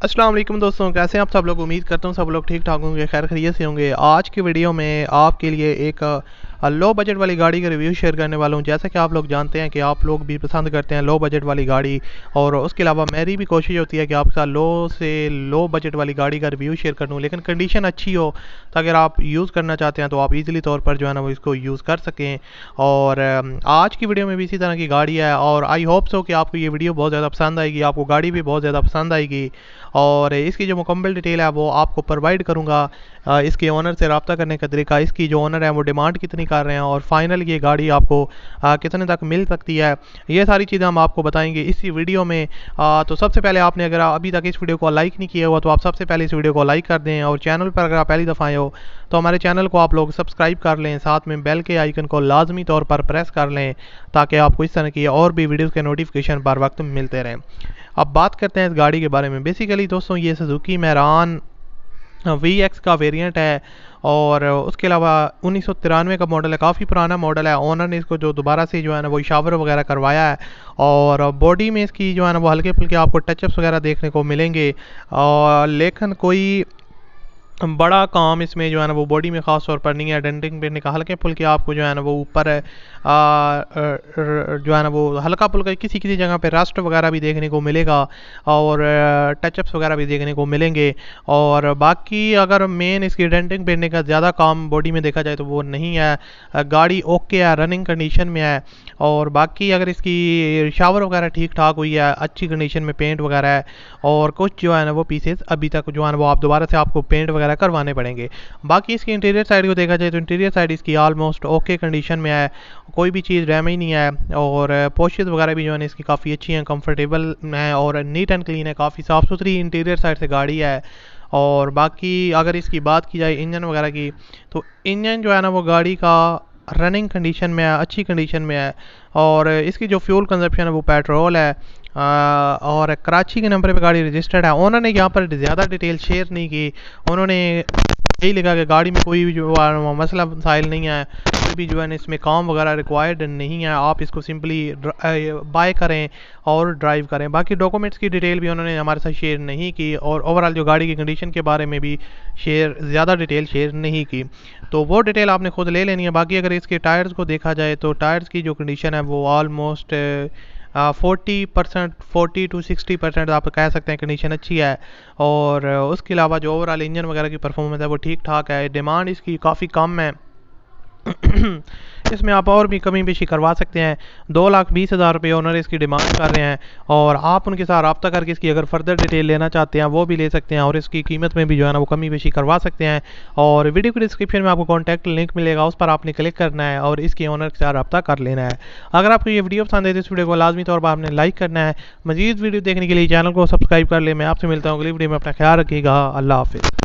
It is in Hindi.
अस्सलाम वालेकुम दोस्तों, कैसे हैं आप सब लोग। उम्मीद करता हूँ सब लोग ठीक ठाक होंगे, खैर खैरियत से होंगे। आज की वीडियो में आपके लिए एक लो बजट वाली गाड़ी का रिव्यू शेयर करने वाला हूँ। जैसा कि आप लोग जानते हैं कि आप लोग भी पसंद करते हैं लो बजट वाली गाड़ी, और उसके अलावा मेरी भी कोशिश होती है कि आपके साथ लो से लो बजट वाली गाड़ी का रिव्यू शेयर कर दूँ, लेकिन कंडीशन अच्छी हो, तो अगर आप यूज़ करना चाहते हैं तो आप इजीली तौर पर जो है ना वो इसको यूज़ कर सकें। और आज की वीडियो में भी इसी तरह की गाड़ी है, और आई होप सो कि आपको ये वीडियो बहुत ज़्यादा पसंद आएगी, आपको गाड़ी भी बहुत ज़्यादा पसंद आएगी। और इसकी जो मुकम्मल डिटेल है वो आपको प्रोवाइड करूँगा। इसके ओनर से रब्ता करने का तरीका, इसकी जो ओनर है वो डिमांड कितनी कर रहे हैं, और फाइनल ये गाड़ी आपको कितने तक मिल सकती है, ये सारी चीज़ें हम आपको बताएंगे इसी वीडियो में। तो सबसे पहले आपने अगर अभी तक इस वीडियो को लाइक नहीं किया हुआ तो आप सबसे पहले इस वीडियो को लाइक कर दें, और चैनल पर अगर आप पहली दफ़ा आए हो तो हमारे चैनल को आप लोग सब्सक्राइब कर लें, साथ में बेल के आइकन को लाजमी तौर पर प्रेस कर लें ताकि आपको इस तरह की और भी वीडियोज़ के नोटिफिकेशन बर वक्त मिलते रहें। अब बात करते हैं इस गाड़ी के बारे में। बेसिकली दोस्तों ये सुजुकी मैरान VX का वेरिएंट है, और उसके अलावा 1993 का मॉडल है, काफ़ी पुराना मॉडल है। ओनर ने इसको जो दोबारा से जो है ना वो शावर वगैरह करवाया है, और बॉडी में इसकी जो है ना वो हल्के फुल्के आपको टचअप्स वगैरह देखने को मिलेंगे, और लेकिन कोई बड़ा काम इसमें जो है ना वो बॉडी में ख़ास तौर पर नहीं है। डेंटिंग पेंटिंग का हल्के फुल्के आपको जो है ना वो ऊपर जो है ना वो हल्का फुल्का किसी किसी जगह पे रस्ट वगैरह भी देखने को मिलेगा, और टचअप्स वगैरह भी देखने को मिलेंगे। और बाकी अगर मेन इसकी डेंटिंग पेंटिंग का ज़्यादा काम बॉडी में देखा जाए तो वो नहीं है। गाड़ी ओके है, रनिंग कंडीशन में है। और बाकी अगर इसकी शावर वगैरह ठीक ठाक हुई है, अच्छी कंडीशन में पेंट वगैरह है, और कुछ जो है ना वो पीसेस अभी तक जो है ना वो आप दोबारा से आपको पेंट वगैरह करवाने पड़ेंगे। बाकी इसकी इंटीरियर साइड को देखा जाए तो इंटीरियर साइड इसकी ऑलमोस्ट ओके कंडीशन में है, कोई भी चीज़ डैमेज नहीं है। और पोशेस वगैरह भी जो है ना इसकी काफ़ी अच्छी हैं, कंफर्टेबल हैं, और नीट एंड क्लीन है, काफ़ी साफ़ सुथरी इंटीरियर साइड से गाड़ी है। और बाकी अगर इसकी बात की जाए इंजन वगैरह की, तो इंजन जो है ना वो गाड़ी का रनिंग कंडीशन में है, अच्छी कंडीशन में है। और इसकी जो फ्यूल कंजप्शन है वो पेट्रोल है, और कराची के नंबर पे गाड़ी रजिस्टर्ड है। ओनर ने यहाँ पर ज़्यादा डिटेल शेयर नहीं की, उन्होंने यही लिखा कि गाड़ी में कोई भी जो मसला मसाइल नहीं है, कोई भी जो है इसमें काम वगैरह रिक्वायर्ड नहीं है, आप इसको सिंपली बाय करें और ड्राइव करें। बाकी डॉक्यूमेंट्स की डिटेल भी उन्होंने हमारे साथ शेयर नहीं की, और ओवरऑल जो गाड़ी की कंडीशन के बारे में भी ज़्यादा डिटेल शेयर नहीं की, तो वो डिटेल आपने खुद ले लेनी है। बाकी अगर इसके टायर्स को देखा जाए तो टायर्स की जो कंडीशन है वो ऑलमोस्ट 40% 40 to 60% आप कह सकते हैं कंडीशन अच्छी है। और उसके अलावा जो ओवरऑल इंजन वगैरह की परफॉर्मेंस है वो ठीक ठाक है। डिमांड इसकी काफ़ी कम है इसमें आप और भी कमी पेशी करवा सकते हैं। 2,20,000 रुपये ओनर इसकी डिमांड कर रहे हैं, और आप उनके साथ रब्ता करके इसकी अगर फर्दर डिटेल लेना चाहते हैं वो भी ले सकते हैं, और इसकी कीमत में भी जो है ना वो कमी पेशी करवा सकते हैं। और वीडियो के डिस्क्रिप्शन में आपको कॉन्टैक्ट लिंक मिलेगा, उस पर आपने क्लिक करना है और इसके ओनर के साथ रब्ता कर लेना है। अगर आपको ये वीडियो पसंद है तो इस वीडियो को लाजमी तौर पर आपने लाइक करना है। मजीद वीडियो देखने के लिए चैनल को सब्सक्राइब कर ले। मैं आपसे मिलता हूँ अगली वीडियो में, अपना ख्याल रखिएगा। अल्लाह हाफिज़।